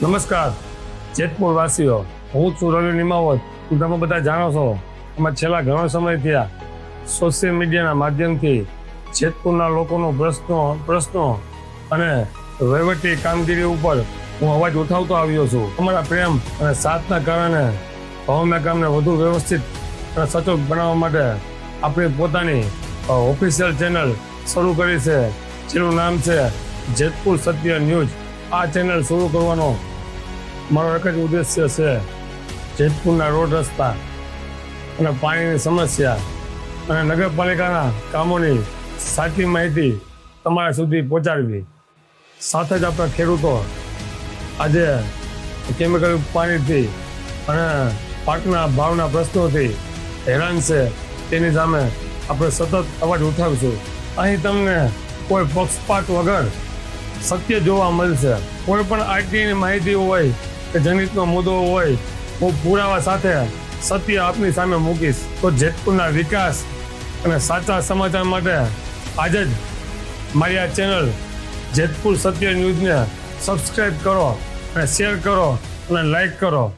નમસ્કાર જેતપુર વાસીઓ, હું છું રવિ નિમાવત. તમે બધા જાણો છો, અમે છેલ્લા ઘણો સમય થયા સોશિયલ મીડિયાના માધ્યમથી જેતપુરના લોકોનો પ્રશ્નો અને વહીવટી કામગીરી ઉપર હું અવાજ ઉઠાવતો આવ્યો છું. અમારા પ્રેમ અને સાથના કારણે ભવના ગામને વધુ વ્યવસ્થિત અને સચોટ બનાવવા માટે આપણી પોતાની ઓફિશિયલ ચેનલ શરૂ કરી છે, જેનું નામ છે જેતપુર સત્ય ન્યૂઝ. આ ચેનલ શરૂ કરવાનો મારો એક જ ઉદ્દેશ્ય છે જેતપુરના રોડ રસ્તા અને પાણીની સમસ્યા અને નગરપાલિકાના કામોની સાચી માહિતી તમારા સુધી પહોંચાડવી. સાથે જ આપણા ખેડૂતો આજે કેમિકલ પાણીથી અને પાકના ભાવના પ્રશ્નોથી હેરાન છે, તેની સામે આપણે સતત અવાજ ઉઠાવીશું. અહીં તમને કોઈ પક્ષપાત વગર સત્ય જોવા મળશે. કોઈ પણ આરટીની માહિતી હોય કે જનહિતનો મુદ્દો હોય, હું પુરાવા સાથે સત્ય આપની સામે મૂકીશ. તો જેતપુરના વિકાસ અને સાચા સમાચાર માટે આજે જ મારી આ ચેનલ જેતપુર સત્ય ન્યૂઝને સબસ્ક્રાઈબ કરો અને શેર કરો અને લાઈક કરો.